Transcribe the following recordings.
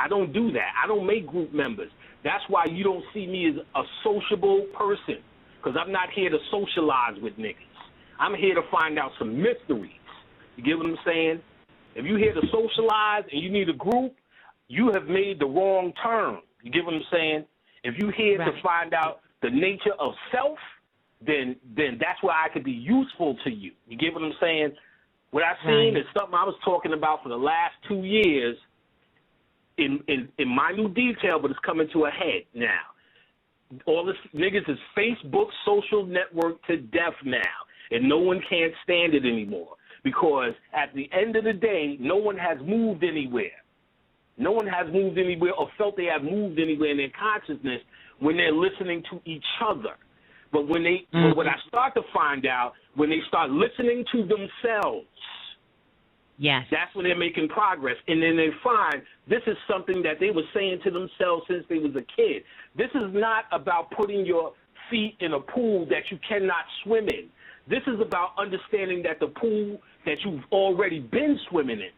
I don't do that. I don't make group members. That's why you don't see me as a sociable person, because I'm not here to socialize with niggas. I'm here to find out some mysteries. You get what I'm saying? If you're here to socialize and you need a group, you have made the wrong turn. You get what I'm saying? If you're here to find out the nature of self, then that's where I could be useful to you. You get what I'm saying? What I've seen is something I was talking about for the last 2 years in minute detail, but it's coming to a head now. All this niggas is Facebook social network to death now, and no one can't stand it anymore because at the end of the day, no one has moved anywhere. No one has moved anywhere or felt they have moved anywhere in their consciousness when they're listening to each other. But when they, what I start to find out, when they start listening to themselves, that's when they're making progress. And then they find this is something that they were saying to themselves since they was a kid. This is not about putting your feet in a pool that you cannot swim in. This is about understanding that the pool that you've already been swimming in.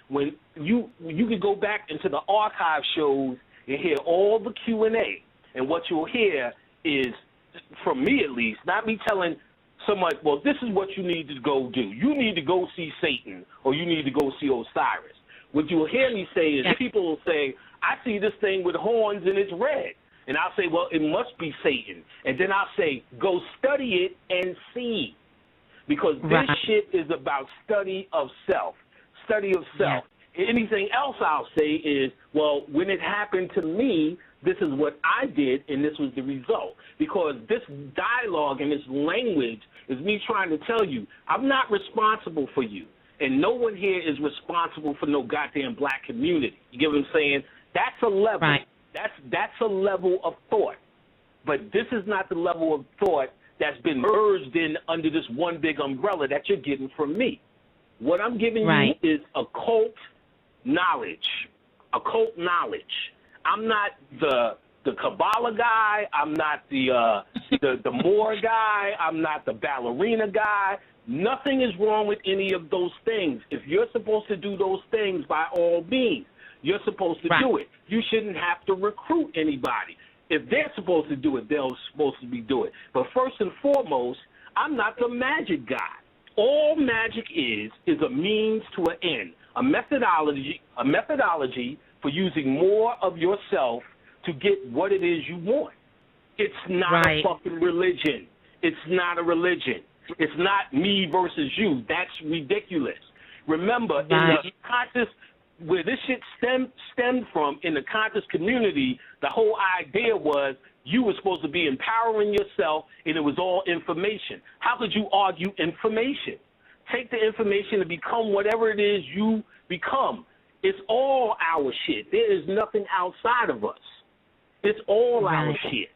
When you can go back into the archive shows and hear all the Q&A, and what you'll hear is, from me at least, not me telling someone, well, this is what you need to go do. You need to go see Satan, or you need to go see Osiris. What you'll hear me say is people will say, I see this thing with horns and it's red. And I'll say, well, it must be Satan. And then I'll say, go study it and see. Because this shit is about study of self. Study of self. Anything else I'll say is, well, when it happened to me, this is what I did, and this was the result. Because this dialogue and this language is me trying to tell you, I'm not responsible for you. And no one here is responsible for no goddamn black community. You get what I'm saying? That's a level. That's a level of thought. But this is not the level of thought that's been merged in under this one big umbrella that you're getting from me. What I'm giving you is occult knowledge. Occult knowledge. I'm not the Kabbalah guy. I'm not the Moor guy. I'm not the ballerina guy. Nothing is wrong with any of those things. If you're supposed to do those things, by all means, you're supposed to do it. You shouldn't have to recruit anybody. If they're supposed to do it, they're supposed to be doing it. But first and foremost, I'm not the magic guy. All magic is a means to an end, a methodology for using more of yourself to get what it is you want. It's not a fucking religion. It's not a religion. It's not me versus you. That's ridiculous. Remember, in the conscious, where this shit stemmed from, in the conscious community, the whole idea was you were supposed to be empowering yourself, and it was all information. How could you argue information? Take the information to become whatever it is you become. It's all our shit. There is nothing outside of us. It's all our shit.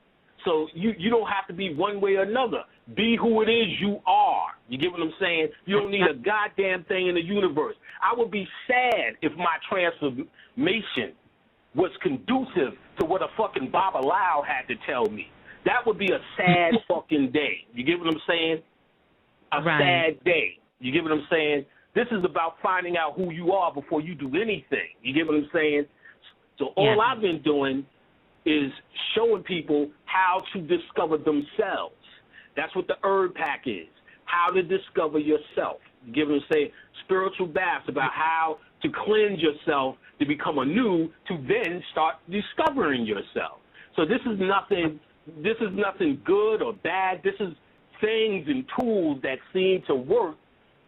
So you don't have to be one way or another. Be who it is you are. You get what I'm saying? You don't need a goddamn thing in the universe. I would be sad if my transformation was conducive to what a fucking Baba Lao had to tell me. That would be a sad fucking day. You get what I'm saying? A sad day. You get what I'm saying? This is about finding out who you are before you do anything. You get what I'm saying? So all I've been doing is showing people how to discover themselves. That's what the herb pack is, how to discover yourself. You get what I'm saying? Spiritual baths about how to cleanse yourself to become anew, to then start discovering yourself. So this is nothing good or bad. This is things and tools that seem to work,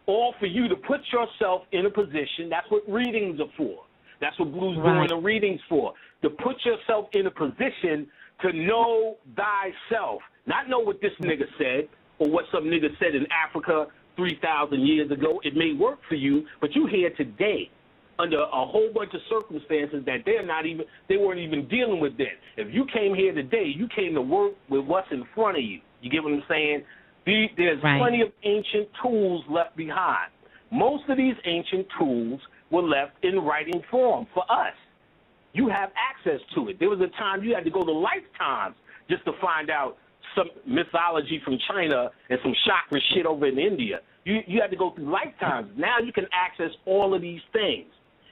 all for you to put yourself in a position. That's what readings are for. That's what Blue's doing the readings for, to put yourself in a position to know thyself, not know what this nigga said or what some nigga said in Africa 3,000 years ago. It may work for you, but you're here today under a whole bunch of circumstances that they weren't even dealing with then. If you came here today, you came to work with what's in front of you. You get what I'm saying? There's plenty of ancient tools left behind. Most of these ancient tools were left in writing form for us. You have access to it. There was a time you had to go to Lifetimes just to find out some mythology from China and some chakra shit over in India. You had to go through Lifetimes. Now you can access all of these things.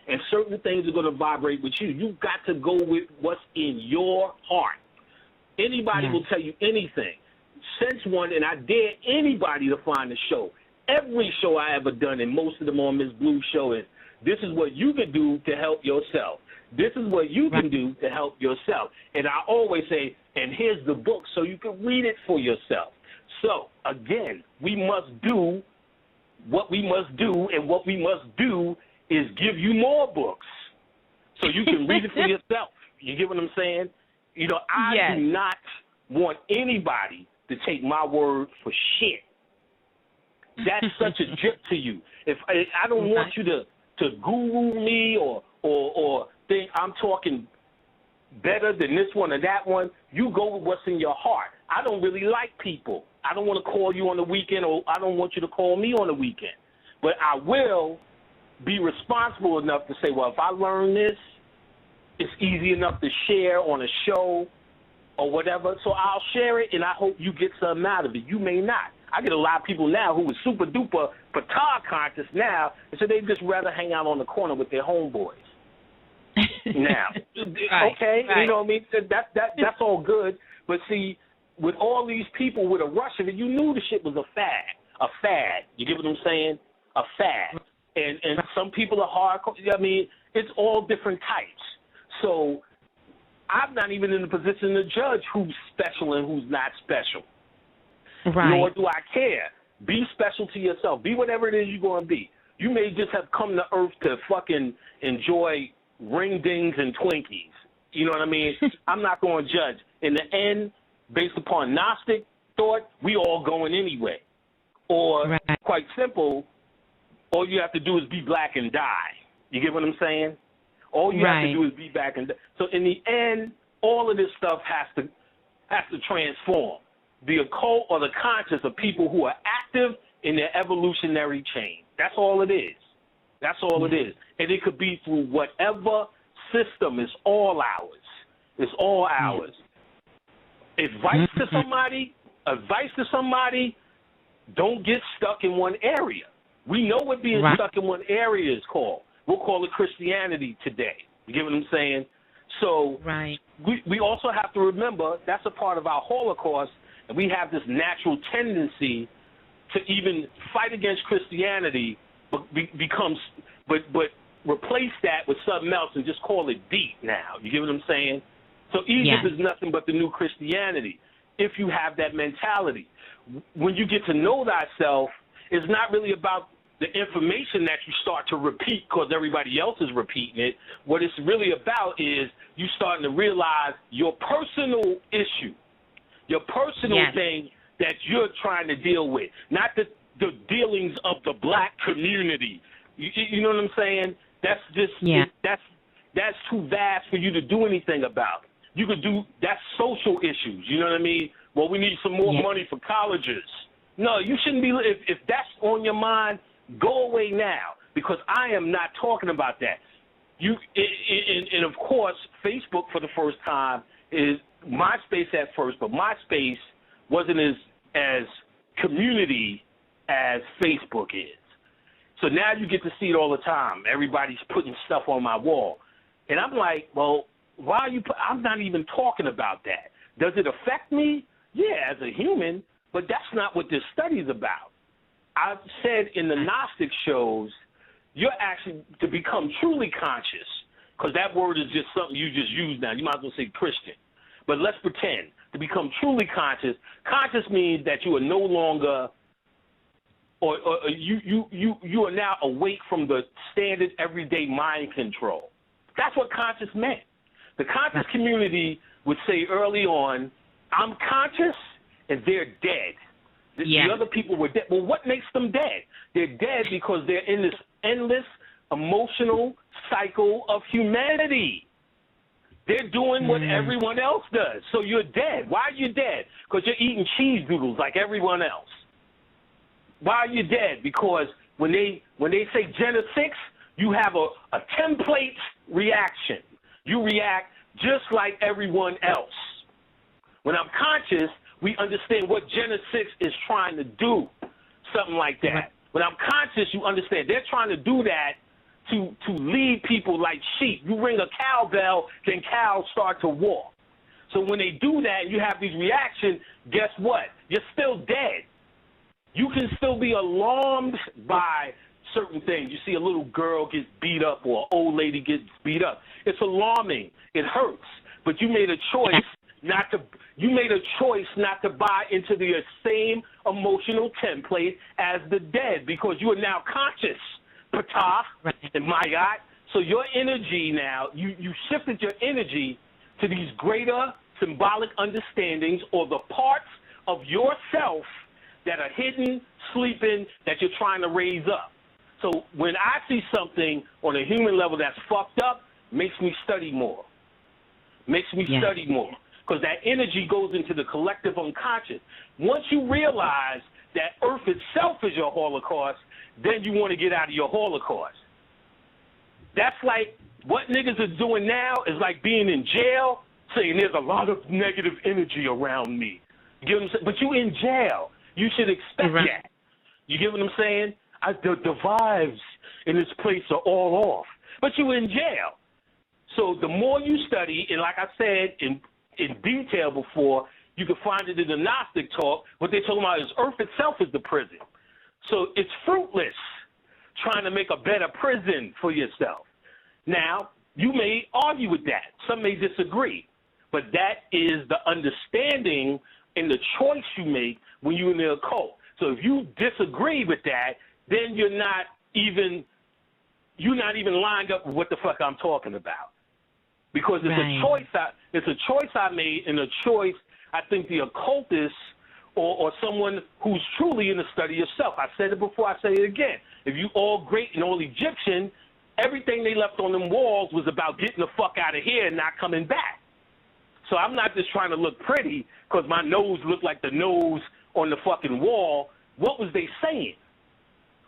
and certain things are going to vibrate with you. You've got to go with what's in your heart. Anybody will tell you anything. Since one, and I dare anybody to find the show. Every show I ever done, and most of them on Miss Blue's show, is this is what you can do to help yourself. This is what you can do to help yourself. And I always say, and here's the book so you can read it for yourself. So, again, we must do what we must do, and what we must do is give you more books so you can read it for yourself. You get what I'm saying? You know, I do not want anybody to take my word for shit. That's such a drip to you. If I don't want you to guru me or think I'm talking better than this one or that one. You go with what's in your heart. I don't really like people. I don't want to call you on the weekend, or I don't want you to call me on the weekend. But I will be responsible enough to say, well, if I learn this, it's easy enough to share on a show or whatever. So I'll share it, and I hope you get something out of it. You may not. I get a lot of people now who are super duper petard conscious now, and so they just rather hang out on the corner with their homeboys. Now, okay, you know what I mean? That's all good. But see, with all these people with a rush of it, you knew the shit was a fad. You get what I'm saying? A fad. And some people are hardcore. I mean, it's all different types. So I'm not even in the position to judge who's special and who's not special. Right. Nor do I care. Be special to yourself. Be whatever it is you're going to be. You may just have come to earth to fucking enjoy ring dings and Twinkies. You know what I mean? I'm not going to judge. In the end, based upon Gnostic thought, we all going anyway. Or, quite simple, all you have to do is be black and die. You get what I'm saying? All you have to do is be back and die. So in the end, all of this stuff has to transform. The occult or the conscious are people who are active in their evolutionary chain. That's all it is. That's all it is. And it could be through whatever system. It's all ours. It's all ours. Advice to somebody, don't get stuck in one area. We know what being stuck in one area is called. We'll call it Christianity today. You get what I'm saying? So we also have to remember that's a part of our Holocaust, and we have this natural tendency to even fight against Christianity, but replace that with something else and just call it deep now. You get what I'm saying? So Egypt is nothing but the new Christianity, if you have that mentality. When you get to know thyself, it's not really about the information that you start to repeat because everybody else is repeating it. What it's really about is you starting to realize your personal issue, your personal thing that you're trying to deal with, not the dealings of the black community. You know what I'm saying? That's just that's too vast for you to do anything about. You could do that's social issues. You know what I mean? Well, we need some more money for colleges. No, you shouldn't be. If that's on your mind, go away now, because I am not talking about that. And of course, Facebook for the first time is MySpace at first, but MySpace wasn't as community as Facebook is. So now you get to see it all the time. Everybody's putting stuff on my wall. And I'm like, well, why are you I'm not even talking about that. Does it affect me? Yeah, as a human, but that's not what this study's about. I've said in the Gnostic shows, you're actually, to become truly conscious, because that word is just something you just use now. You might as well say Christian. But let's pretend. To become truly conscious, conscious means that you are no longer, or you are now awake from the standard everyday mind control. That's what conscious meant. The conscious community would say early on, I'm conscious and they're dead. The other people were dead. Well, what makes them dead? They're dead because they're in this endless emotional cycle of humanity. They're doing what everyone else does. So you're dead. Why are you dead? Because you're eating cheese doodles like everyone else. Why are you dead? Because when they say Gen 6, you have a template reaction. You react just like everyone else. When I'm conscious, we understand what Gen 6 is trying to do, something like that. When I'm conscious, you understand they're trying to do that to lead people like sheep. You ring a cowbell, then cows start to walk. So when they do that and you have these reactions, guess what? You're still dead. You can still be alarmed by certain things. You see a little girl gets beat up or an old lady gets beat up. It's alarming. It hurts. But you made a choice not to buy into the same emotional template as the dead, because you are now conscious, Brotha, and my God. So your energy now, you shifted your energy to these greater symbolic understandings, or the parts of yourself that are hidden, sleeping, that you're trying to raise up. So when I see something on a human level that's fucked up, makes me study more. Study more. Because that energy goes into the collective unconscious. Once you realize that Earth itself is your Holocaust, then you want to get out of your Holocaust. That's like what niggas are doing now is like being in jail, saying there's a lot of negative energy around me. You get what I'm saying? But you in jail. You should expect that. You get what I'm saying? The vibes in this place are all off. But you in jail. So the more you study, and like I said in detail before, you can find it in the Gnostic talk, what they're talking about is Earth itself is the prison. So it's fruitless trying to make a better prison for yourself. Now, you may argue with that. Some may disagree. But that is the understanding and the choice you make when you're in the occult. So if you disagree with that, then you're not even lined up with what the fuck I'm talking about. Because it's a choice I made, and a choice I think the occultist or someone who's truly in the study of self. I said it before, I say it again. If you all great and all Egyptian, everything they left on them walls was about getting the fuck out of here and not coming back. So I'm not just trying to look pretty because my nose looked like the nose on the fucking wall. What was they saying?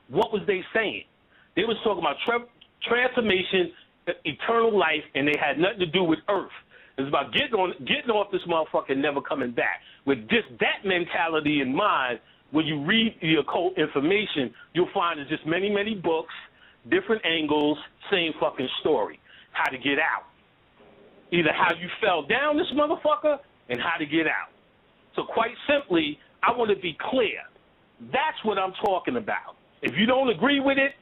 They was talking about transformation, eternal life, and they had nothing to do with Earth. It's about getting off this motherfucker and never coming back. With that mentality in mind, when you read the occult information, you'll find there's just many, many books, different angles, same fucking story. How to get out. Either how you fell down this motherfucker and how to get out. So quite simply, I want to be clear. That's what I'm talking about. If you don't agree with it,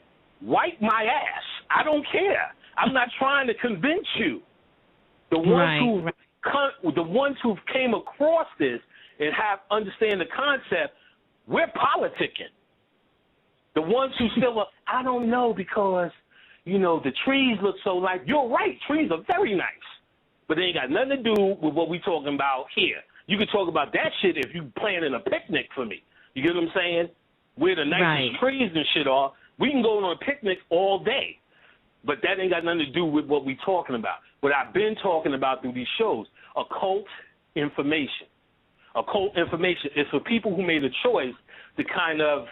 wipe my ass. I don't care. I'm not trying to convince you. The ones who came across this and understand the concept, we're politicking. The ones who still are, I don't know because, the trees look so like, you're right, trees are very nice. But they ain't got nothing to do with what we talking about here. You can talk about that shit if you planning a picnic for me. You get what I'm saying? Where the nicest trees and shit are, we can go on a picnic all day. But that ain't got nothing to do with what we talking about. What I've been talking about through these shows, occult information. Occult information is for people who made a choice to kind of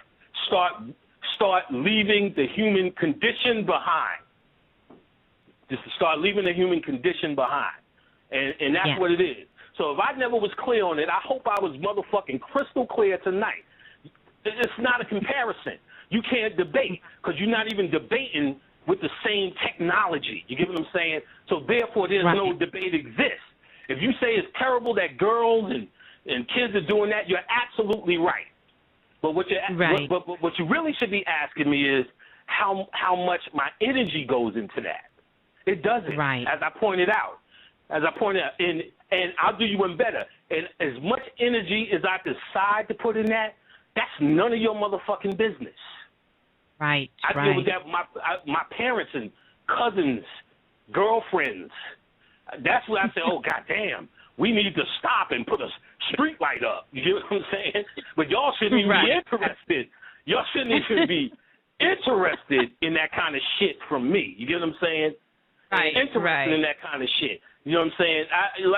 start leaving the human condition behind. Just to start leaving the human condition behind. And that's what it is. So if I never was clear on it, I hope I was motherfucking crystal clear tonight. It's not a comparison. You can't debate because you're not even debating with the same technology. You get what I'm saying? So therefore, there's no debate exists. If you say it's terrible that girls and kids are doing that, you're absolutely right. But what you really should be asking me is how much my energy goes into that. It doesn't, as I pointed out. And I'll do you one better. And as much energy as I decide to put in that, that's none of your motherfucking business. I deal with that with my parents and cousins, girlfriends. That's where I say, oh, goddamn, we need to stop and put a street light up. You get what I'm saying? But y'all shouldn't even be interested. Y'all shouldn't even be interested in that kind of shit from me. You get what I'm saying? Interested in that kind of shit. You know what I'm saying?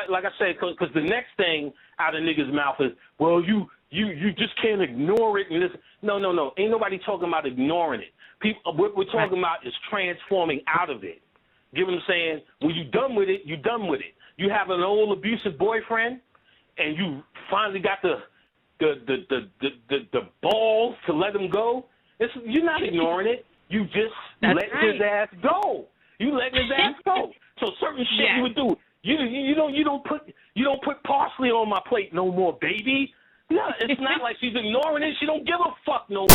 Like I said, because the next thing out of niggas' mouth is, well, you just can't ignore it. And this. No. Ain't nobody talking about ignoring it. What we're talking about is transforming out of it. You get what I'm saying? When you're done with it, you're done with it. You have an old abusive boyfriend, and you finally got the balls to let him go. You're not ignoring it. You just You letting his ass go. You letting his ass go. So certain shit you would do. You don't put parsley on my plate no more, baby. No, it's not like she's ignoring it. She don't give a fuck no